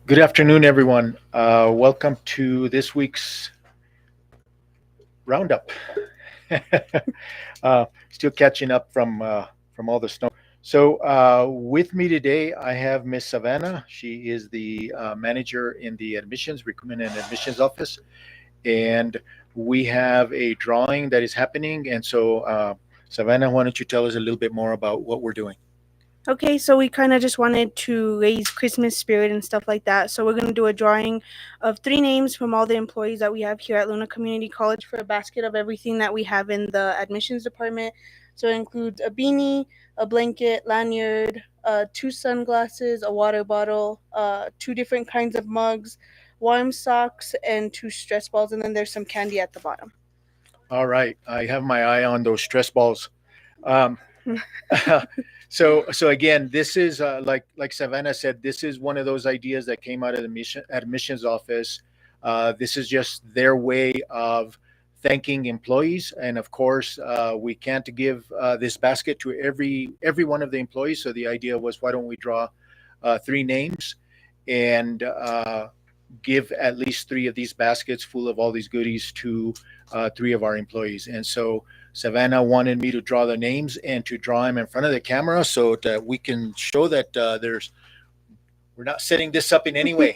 Good afternoon, everyone. Welcome to this week's roundup. Still catching up from all the snow. So, with me today, I have Miss Savannah. She is the manager in the admissions recruitment and admissions office, and we have a drawing that is happening. And so, Savannah, why don't you tell us a little bit more about what we're doing? Okay, so we kind of just wanted to raise Christmas spirit and stuff like that. So we're going to do a drawing of three names from all the employees that we have here at Luna Community College for a basket of everything that we have in the admissions department. So it includes a beanie, a blanket, lanyard, two sunglasses, a water bottle, two different kinds of mugs, warm socks, and two stress balls. And then there's some candy at the bottom. All right, I have my eye on those stress balls. Um, so again, this is like Savannah said, this is one of those ideas that came out of the admissions office. This is just their way of thanking employees, and of course, we can't give this basket to every one of the employees. So the idea was, why don't we draw three names and give at least three of these baskets full of all these goodies to three of our employees. And so Savannah wanted me to draw the names and to draw them in front of the camera so that we can show that we're not setting this up in any way.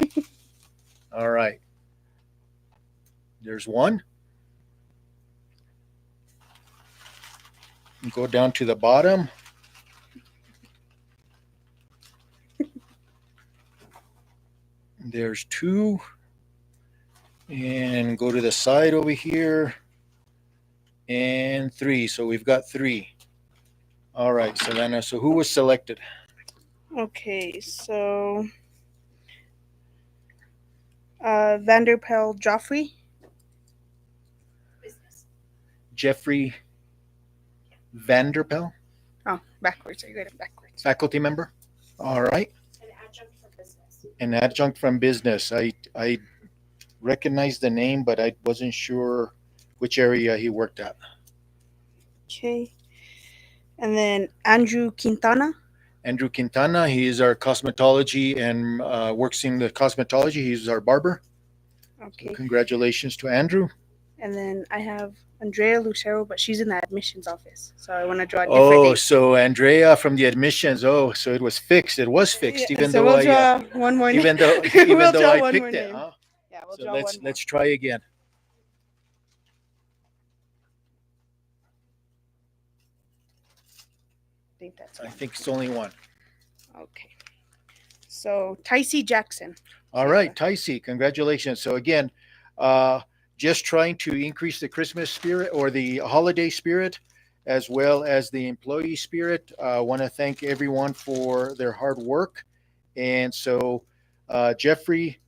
All right. There's one. Go down to the bottom. There's two. And go to the side over here. And three. So we've got three. All right, Savannah. So who was selected? Okay, so Vanderpel Joffrey. Jeffrey Vanderpel, Oh, backwards. I got it backwards. faculty member. All right. An adjunct from business. I recognized the name, but I wasn't sure which area he worked at. Okay. And then Andrew Quintana. Andrew Quintana. He is our cosmetology and works in the cosmetology. He's our barber. Okay. So congratulations to Andrew. And then I have Rachael Lucero, but she's in the admissions office. So I want to draw a different name. So Andrea from the admissions. Oh, so it was fixed. It was fixed, Yeah, even so though we'll I draw one more even name. though We'll draw I one picked more it. name. Huh? Yeah, we'll So draw let's one more. try again. I think it's only one. Okay. So Tycee Jackson. All right, Ticey, congratulations. So again, just trying to increase the Christmas spirit or the holiday spirit, as well as the employee spirit. I want to thank everyone for their hard work. And so, Jeffrey,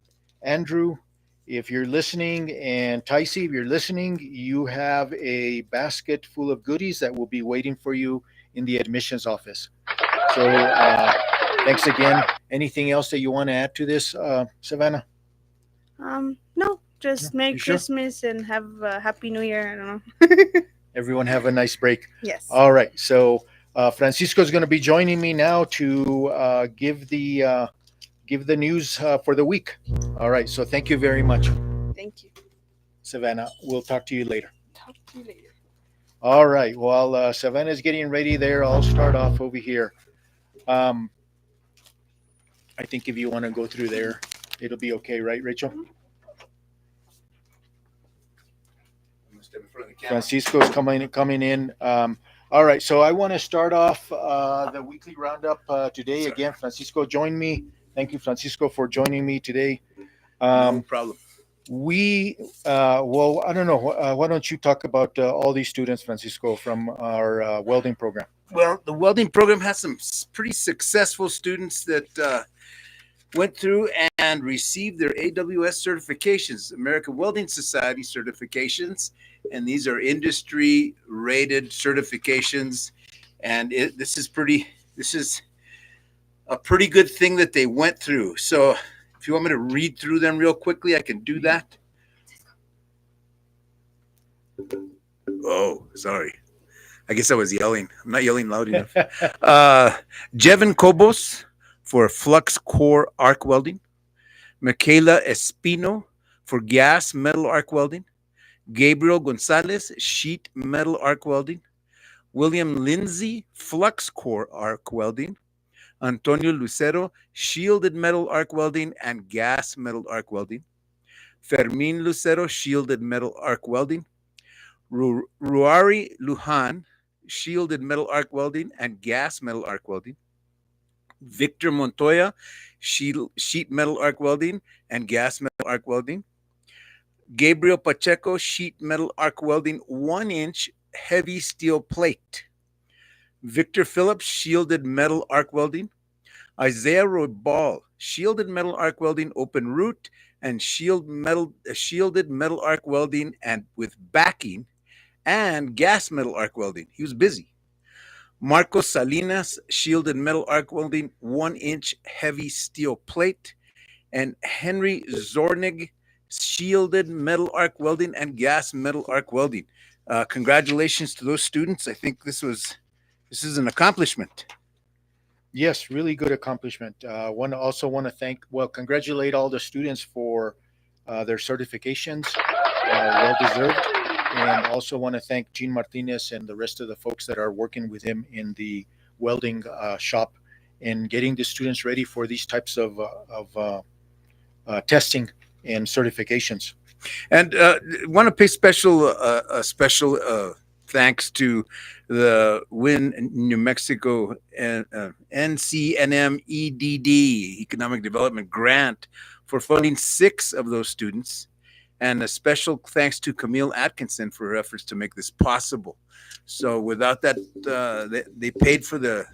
Andrew, if you're listening, and Ticey, if you're listening, you have a basket full of goodies that will be waiting for you in the admissions office. So, thanks again. Anything else that you want to add to this, Savannah? No, just No? Merry You sure? Christmas and have a Happy New Year. I don't know. Everyone have a nice break. Yes. All right. So Francisco is going to be joining me now to give the news for the week. All right. So thank you very much, Thank you. Savannah. We'll talk to you later. Talk to you later. All right. While Savannah is getting ready there, I'll start off over here. Um, I think if you want to go through there, it'll be okay, right, Rachel? Francisco's coming in. All right, so I want to start off the weekly roundup today. Again, Francisco joined me. Thank you, Francisco, for joining me today. No problem. Well, I don't know. Why don't you talk about all these students, Francisco, from our welding program? Well, the welding program has some pretty successful students that went through and received their AWS certifications, American Welding Society certifications, and these are industry rated certifications. And this is a pretty good thing that they went through. So if you want me to read through them real quickly, I can do that. Oh, sorry. I guess I was yelling. I'm not yelling loud enough. Jevin Kobos for flux core arc welding. Michaela Espino for gas metal arc welding, Gabriel Gonzalez, sheet metal arc welding, William Lindsay, flux core arc welding, Antonio Lucero, shielded metal arc welding and gas metal arc welding, Fermin Lucero, shielded metal arc welding, Ruari Lujan, shielded metal arc welding and gas metal arc welding, Victor Montoya, sheet metal arc welding and gas metal arc welding, Gabriel Pacheco, sheet metal arc welding, 1-inch heavy steel plate, Victor Phillips, shielded metal arc welding, Isaiah Robal, shielded metal arc welding, open root, and shielded metal arc welding and with backing, and gas metal arc welding. He was busy. Marcos Salinas, shielded metal arc welding, 1-inch heavy steel plate, and Henry Zornig, shielded metal arc welding and gas metal arc welding. Congratulations to those students. I think this is an accomplishment. Yes, really good accomplishment. Congratulate all the students for their certifications, well deserved, and also want to thank Gene Martinez and the rest of the folks that are working with him in the welding shop and getting the students ready for these types of testing and certifications. And want to pay special thanks to the Win New Mexico NCNM EDD Economic Development Grant for funding 6 of those students, and a special thanks to Camille Atkinson for her efforts to make this possible. So without that, they paid for the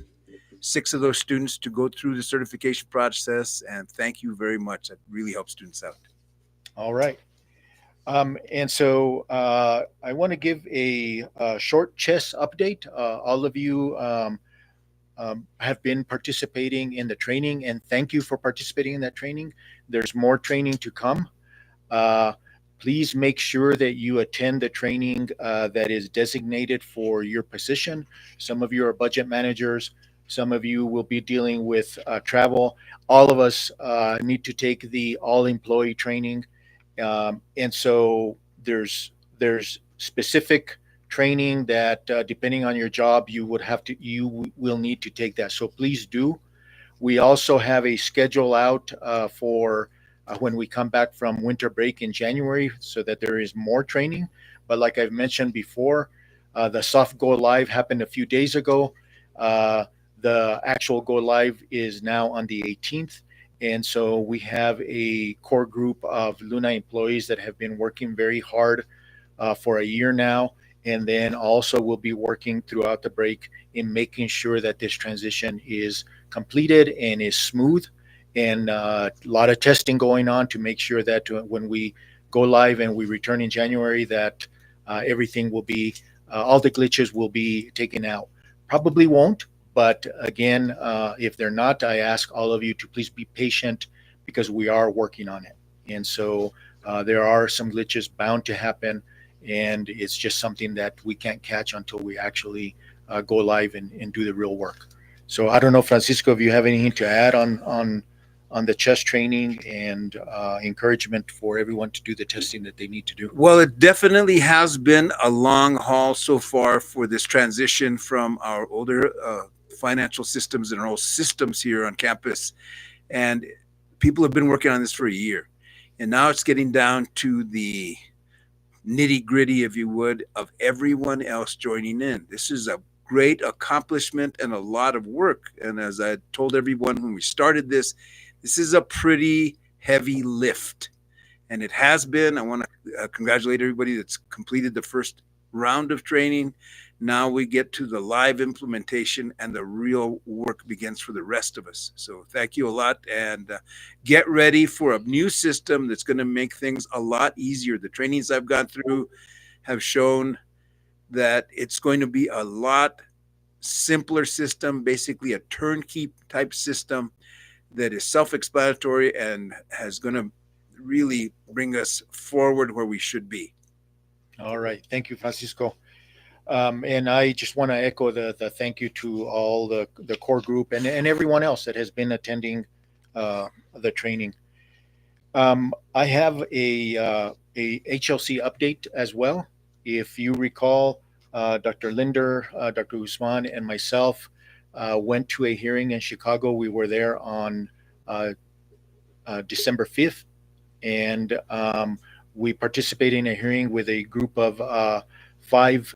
6 of those students to go through the certification process, and thank you very much. That really helps students out. All right. And so I want to give a short chess update. All of you have been participating in the training, and thank you for participating in that training. There's more training to come. Please make sure that you attend the training that is designated for your position. Some of you are budget managers. Some of you will be dealing with travel. All of us need to take the all-employee training. And so there's specific training that depending on your job you will need to take that. So please do. We also have a schedule out for when we come back from winter break in January, so that there is more training. But like I've mentioned before, the soft go live happened a few days ago. The actual go live is now on the 18th. And so we have a core group of Luna employees that have been working very hard for a year now. And then also we'll be working throughout the break in making sure that this transition is completed and is smooth. And a lot of testing going on to make sure that when we go live and we return in January, that everything will be, all the glitches will be taken out. Probably won't. But again, if they're not, I ask all of you to please be patient because we are working on it. And so there are some glitches bound to happen, and it's just something that we can't catch until we actually go live and do the real work. So I don't know, Francisco, if you have anything to add on the chess training and encouragement for everyone to do the testing that they need to do. Well, it definitely has been a long haul so far for this transition from our older financial systems and our old systems here on campus. And people have been working on this for a year. And now it's getting down to the nitty gritty, if you would, of everyone else joining in. This is a great accomplishment and a lot of work. And as I told everyone when we started this is a pretty heavy lift. And it has been. I want to congratulate everybody that's completed the first round of training. Now we get to the live implementation, and the real work begins for the rest of us. So thank you a lot, and get ready for a new system that's going to make things a lot easier. The trainings I've gone through have shown that it's going to be a lot simpler system, basically a turnkey type system that is self-explanatory and has going to really bring us forward where we should be. All right. Thank you, Francisco. And I just want to echo the thank you to all the core group and everyone else that has been attending the training. I have a HLC update as well. If you recall, Dr. Linder, Dr. Usman, and myself went to a hearing in Chicago. We were there on uh, December 5th, and we participated in a hearing with a group of five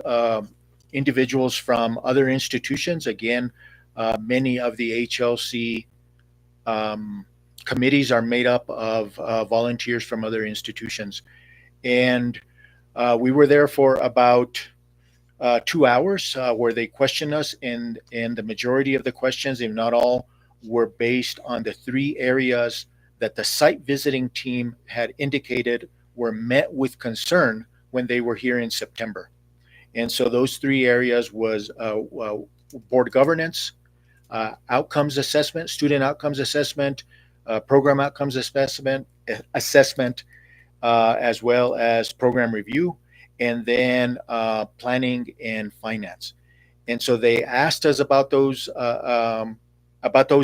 individuals from other institutions. Again, many of the HLC um, committees are made up of volunteers from other institutions. And we were there for about 2 hours where they questioned us, and the majority of the questions, if not all, were based on the three areas that the site visiting team had indicated were met with concern when they were here in September. And so those three areas was board governance, outcomes assessment, student outcomes assessment, program outcomes assessment, as well as program review, and then planning and finance. And so they asked us about those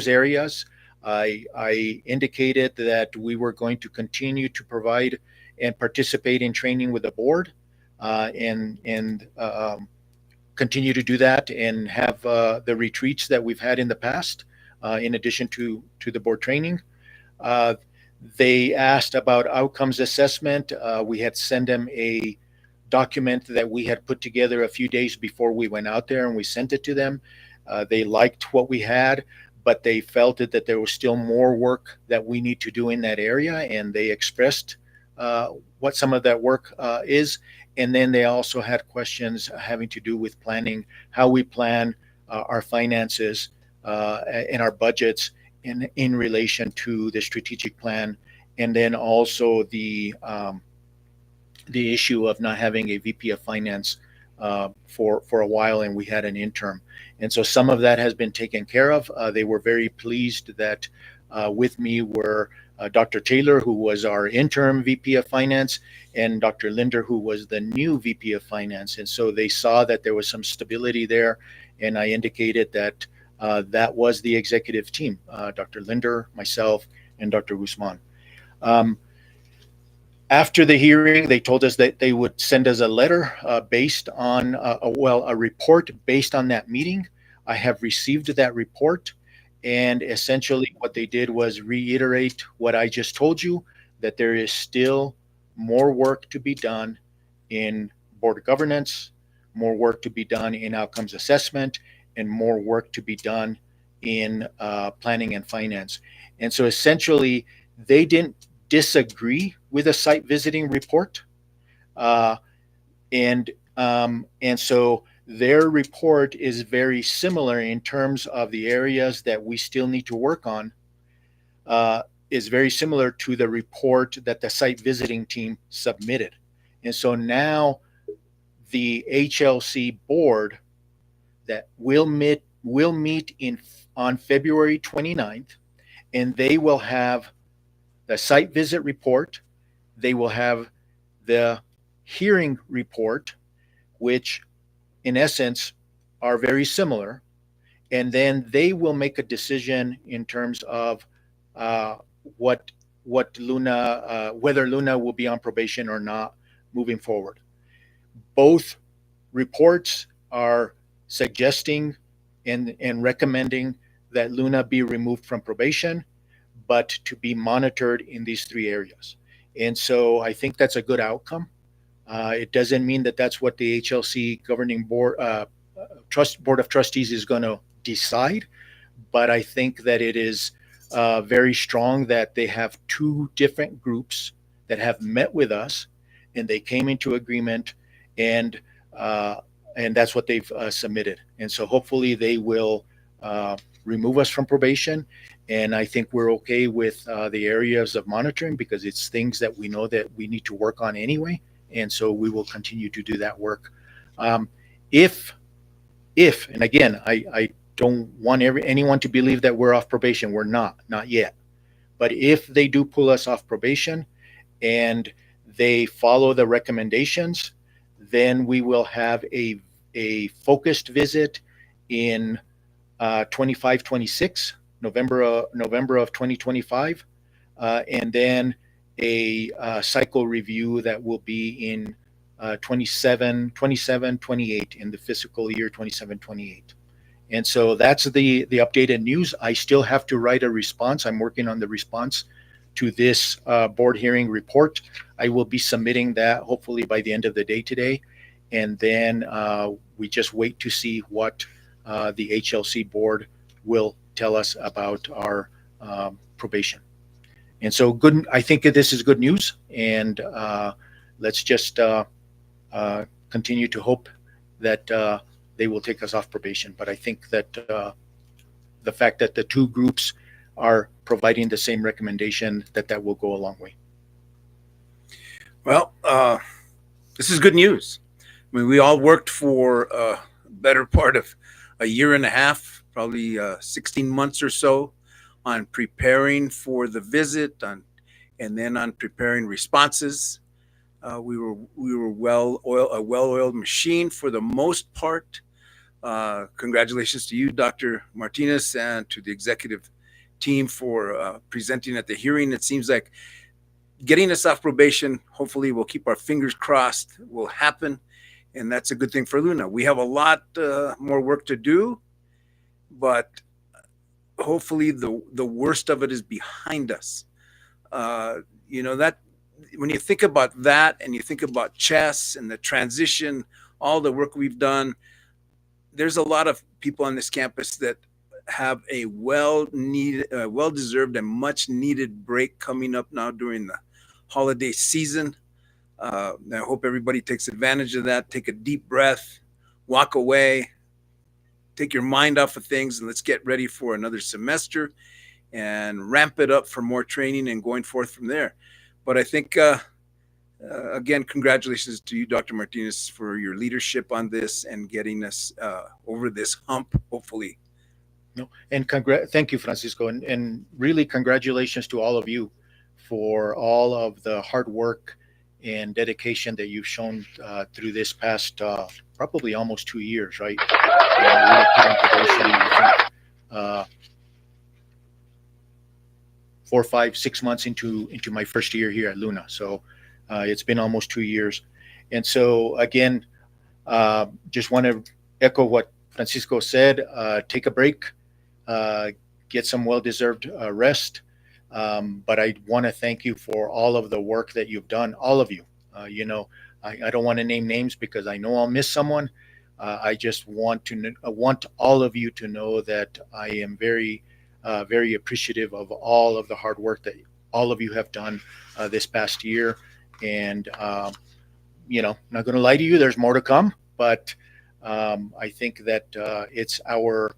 areas. I indicated that we were going to continue to provide and participate in training with the board, and continue to do that and have the retreats that we've had in the past, in addition to the board training. Uh, they asked about outcomes assessment. We had sent them a document that we had put together a few days before we went out there, and we sent it to them. They liked what we had, but they felt that there was still more work that we need to do in that area, and they expressed what some of that work is. And then they also had questions having to do with planning, how we plan our finances and our budgets in relation to the strategic plan, and then also the issue of not having a VP of finance for a while, and we had an interim, and so some of that has been taken care of. They were very pleased that with me were Dr. Taylor, who was our interim VP of finance, and Dr. Linder, who was the new VP of finance, and so they saw that there was some stability there, and I indicated that that was the executive team, Dr. Linder, myself, and Dr. Guzman. Um, After the hearing, they told us that they would send us a letter based on, a report based on that meeting. I have received that report, and essentially what they did was reiterate what I just told you, that there is still more work to be done in board governance, more work to be done in outcomes assessment, and more work to be done in planning and finance. And so essentially, they didn't disagree with a site visiting report, uh, and so their report is very similar in terms of the areas that we still need to work on. Is very similar to the report that the site visiting team submitted, and so now the HLC board that will meet in on February 29th, and they will have the site visit report. They will have the hearing report, which in essence are very similar. And then they will make a decision in terms of uh, what what Luna, whether Luna will be on probation or not moving forward. Both reports are suggesting and recommending that Luna be removed from probation, but to be monitored in these three areas. And so I think that's a good outcome. It doesn't mean that that's what the HLC governing board of trustees is going to decide, but I think that it is very strong that they have two different groups that have met with us, and they came into agreement, and uh, and that's what they've submitted. And so hopefully they will remove us from probation. And I think we're okay with the areas of monitoring because it's things that we know that we need to work on anyway. And so we will continue to do that work. Um, if and again, I don't want anyone to believe that we're off probation. We're not yet. But if they do pull us off probation and they follow the recommendations, then we will have a focused visit in 25, 26, November of 2025, and then a cycle review that will be in 28 in the fiscal year 27-28. And so that's the updated news. I still have to write a response. I'm working on the response to this board hearing report. I will be submitting that hopefully by the end of the day today. And then we just wait to see what the HLC board will tell us about our probation. And so good. I think this is good news. And let's just continue to hope that they will take us off probation. But I think that the fact that the two groups are providing the same recommendation, that will go a long way. Well, this is good news. I mean, we all worked for a better part of a year and a half, probably 16 months or so, on preparing for the visit, and then on preparing responses. We were a well-oiled machine for the most part. Congratulations to you, Dr. Martinez, and to the executive team for presenting at the hearing. It seems like getting us off probation, hopefully we'll keep our fingers crossed, will happen. And that's a good thing for Luna. We have a lot more work to do, but hopefully the worst of it is behind us. That when you think about that and you think about chess and the transition, all the work we've done, there's a lot of people on this campus that have a well-deserved and much-needed break coming up now during the holiday season. I hope everybody takes advantage of that. Take a deep breath, walk away, take your mind off of things, and let's get ready for another semester and ramp it up for more training and going forth from there. But I think, again, congratulations to you, Dr. Martinez, for your leadership on this and getting us over this hump, hopefully. No, and thank you, Francisco, and really congratulations to all of you for all of the hard work and dedication that you've shown through this past probably almost 2 years, right? Really putting probation, I think, 4, 5, 6 months into my first year here at Luna. So it's been almost 2 years. And so again, just want to echo what Francisco said, take a break, get some well-deserved rest. But I want to thank you for all of the work that you've done, all of you. I don't want to name names because I know I'll miss someone. I just want all of you to know that I am very, very appreciative of all of the hard work that all of you have done this past year. And, not going to lie to you, there's more to come. But I think that it's our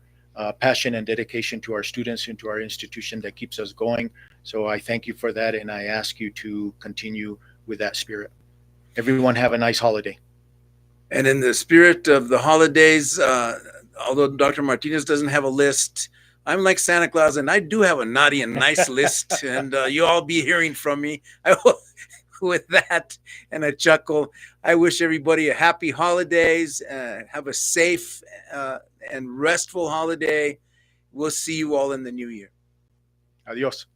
passion and dedication to our students and to our institution that keeps us going. So I thank you for that, and I ask you to continue with that spirit. Everyone have a nice holiday. And in the spirit of the holidays, although Dr. Martinez doesn't have a list, I'm like Santa Claus, and I do have a naughty and nice list, and you'll all be hearing from me. I will, with that and a chuckle, I wish everybody a happy holidays, have a safe and restful holiday. We'll see you all in the new year. Adios.